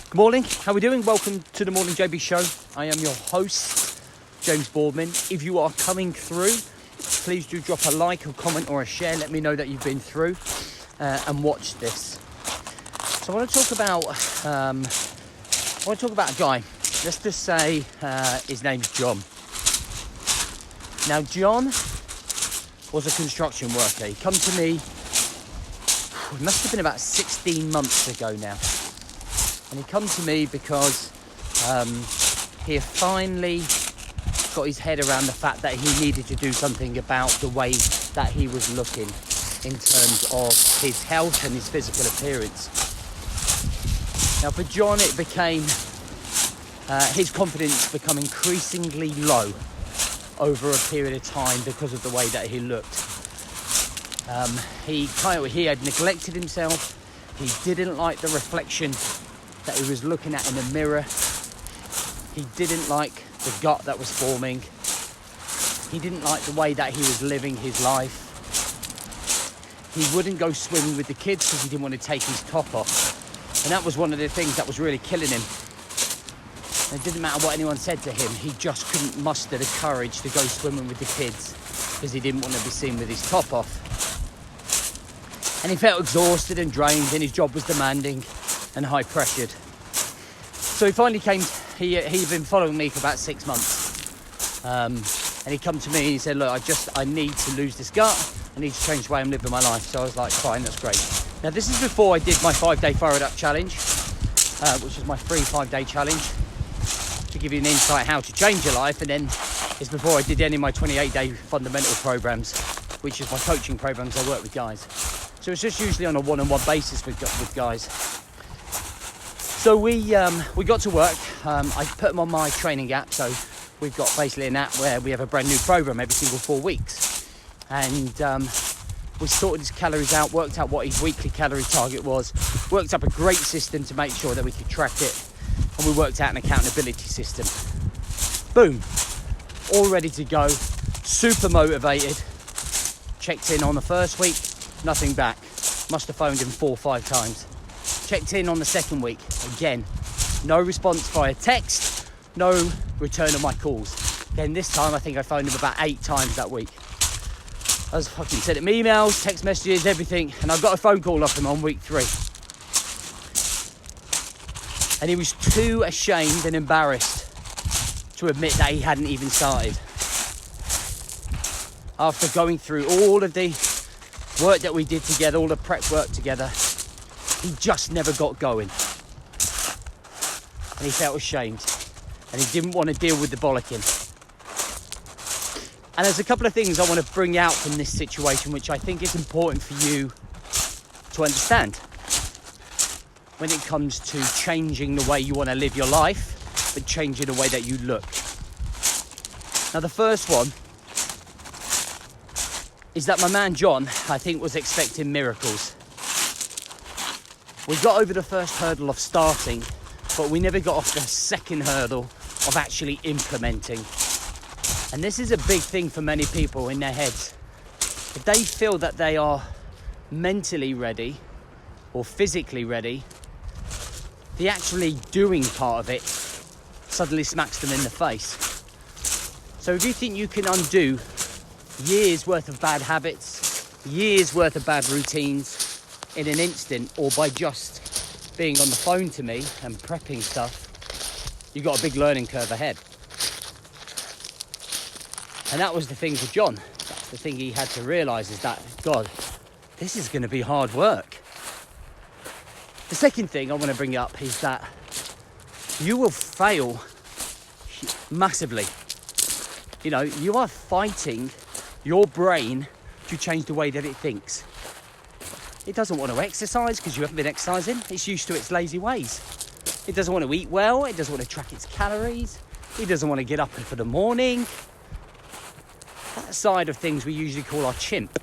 Good morning, how are we doing? Welcome to the Morning JB Show. I am your host, James Boardman. If you are coming through, please do drop a like, a comment or a share. Let me know that you've been through and watched this. So I want to talk about a guy. Let's just say his name's John. Now John was a construction worker. He come to me, it must have been about 16 months ago now. And he come to me because he had finally got his head around the fact that he needed to do something about the way that he was looking in terms of his health and his physical appearance. Now for John, it became, his confidence become increasingly low over a period of time because of the way that he looked. He had neglected himself. He didn't like the reflection that he was looking at in the mirror. He didn't like the gut that was forming. He didn't like the way that he was living his life. He wouldn't go swimming with the kids because he didn't want to take his top off. And that was one of the things that was really killing him. It didn't matter what anyone said to him, he just couldn't muster the courage to go swimming with the kids because he didn't want to be seen with his top off. And he felt exhausted and drained, and his job was demanding and high pressured. So he finally came, he'd been following me for about 6 months. And he come to me and he said, look, I need to lose this gut. I need to change the way I'm living my life. So I was like, fine, that's great. Now this is before I did my 5-day Fire It Up challenge, which is my free 5-day challenge to give you an insight how to change your life. And then it's before I did any of my 28-day fundamental programs, which is my coaching programs I work with guys. So it's just usually on a one-on-one basis with guys. So we got to work. I put them on my training app. So we've got basically an app where we have a brand new program every single 4 weeks. And we sorted his calories out, worked out what his weekly calorie target was, worked up a great system to make sure that we could track it. And we worked out an accountability system. Boom, all ready to go, super motivated. Checked in on the first week, nothing back. Must have phoned him 4 or 5 times. Checked in on the second week, again, no response via text, no return of my calls. Again, this time I think I phoned him about 8 times that week. I was fucking sent him emails, text messages, everything, and I got a phone call off him on week 3. And he was too ashamed and embarrassed to admit that he hadn't even started. After going through all of the work that we did together, all the prep work together, he just never got going. And he felt ashamed. And he didn't want to deal with the bollocking. And there's a couple of things I want to bring out from this situation, which I think is important for you to understand when it comes to changing the way you want to live your life, but changing the way that you look. Now, the first one is that my man John, I think, was expecting miracles. We got over the first hurdle of starting, but we never got off the second hurdle of actually implementing. And this is a big thing for many people in their heads. If they feel that they are mentally ready or physically ready, the actually doing part of it suddenly smacks them in the face. So if you think you can undo years worth of bad habits, years worth of bad routines in an instant, or by just being on the phone to me and prepping stuff, you've got a big learning curve ahead. And that was the thing for John. That's the thing he had to realise, is that, God, this is going to be hard work. The second thing I want to bring up is that you will fail massively. You know, you are fighting your brain to change the way that it thinks. It doesn't want to exercise because you haven't been exercising. It's used to its lazy ways. It doesn't want to eat well. It doesn't want to track its calories. It doesn't want to get up for the morning. That side of things we usually call our chimp.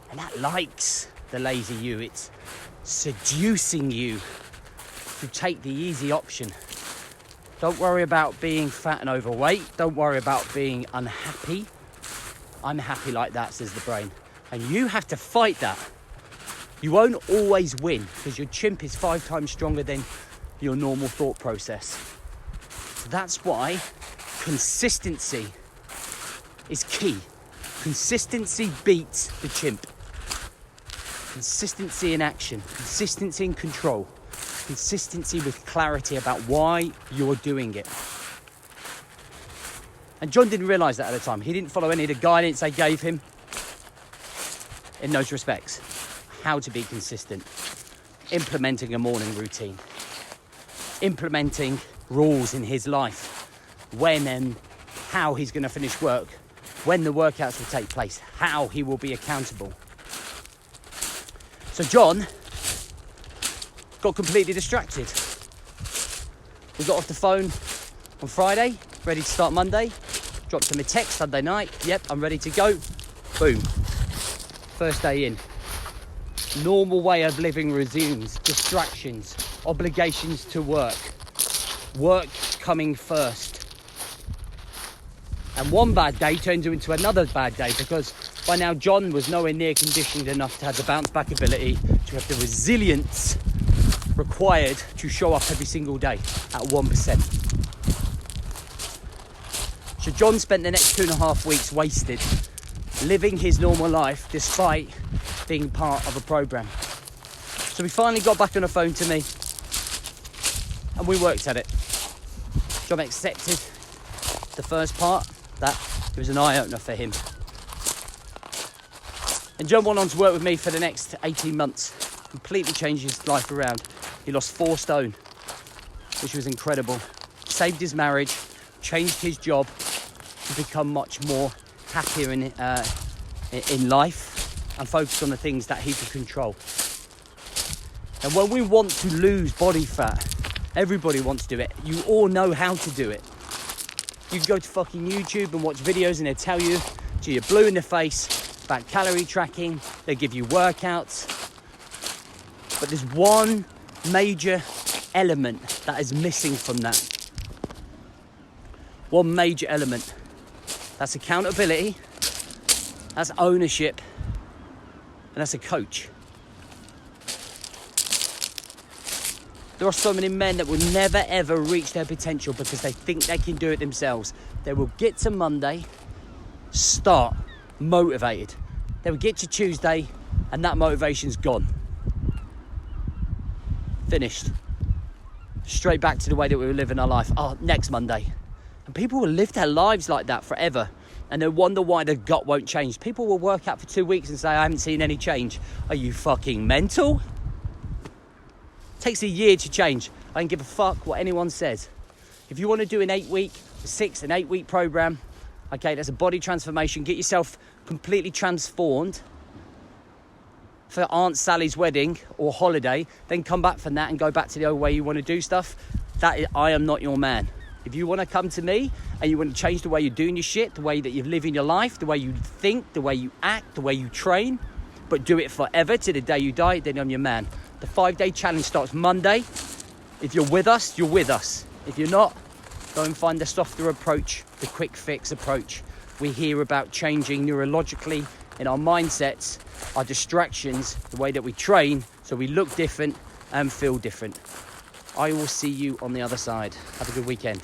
And that likes the lazy you. It's seducing you to take the easy option. Don't worry about being fat and overweight. Don't worry about being unhappy. I'm happy like that, says the brain. And you have to fight that. You won't always win because your chimp is 5 times stronger than your normal thought process. So that's why consistency is key. Consistency beats the chimp. Consistency in action, consistency in control, consistency with clarity about why you're doing it. And John didn't realise that at the time. He didn't follow any of the guidance they gave him in those respects. How to be consistent, implementing a morning routine, implementing rules in his life, when and how he's going to finish work, when the workouts will take place, how he will be accountable. So John got completely distracted. We got off the phone on Friday, ready to start Monday. Dropped him a text Sunday night. Yep, I'm ready to go. Boom. First day in. Normal way of living resumes. Distractions, obligations to work. Work coming first. And one bad day turned into another bad day because by now John was nowhere near conditioned enough to have the bounce back ability, to have the resilience required to show up every single day at 1%. So John spent the next 2.5 weeks wasted living his normal life despite being part of a program. So he finally got back on the phone to me and we worked at it. John accepted the first part, that it was an eye-opener for him. And John went on to work with me for the next 18 months, completely changed his life around. He lost 4 stone, which was incredible. Saved his marriage, changed his job to become much more happier in life and focus on the things that he could control. And when we want to lose body fat, everybody wants to do it. You all know how to do it. You can go to fucking YouTube and watch videos and they tell you till you're blue in the face about calorie tracking. They give you workouts. But there's one major element that is missing from that. One major element. That's accountability. That's ownership. And that's a coach. There are so many men that will never ever reach their potential because they think they can do it themselves. They will get to Monday, start motivated. They will get to Tuesday and that motivation's gone. Finished. Straight back to the way that we were living our life. Oh, next Monday. And people will live their lives like that forever. And they wonder why their gut won't change. People will work out for 2 weeks and say, I haven't seen any change. Are you fucking mental? Takes a year to change. I don't give a fuck what anyone says. If you want to do an 8-week, 6 and 8 week program, okay, that's a body transformation. Get yourself completely transformed for Aunt Sally's wedding or holiday, then come back from that and go back to the old way you want to do stuff. I am not your man. If you want to come to me and you want to change the way you're doing your shit, the way that you're living your life, the way you think, the way you act, the way you train, but do it forever to the day you die, then I'm your man. The 5-day challenge starts Monday. If you're with us, you're with us. If you're not, go and find the softer approach, the quick fix approach. We hear about changing neurologically in our mindsets, our distractions, the way that we train, so we look different and feel different. I will see you on the other side. Have a good weekend.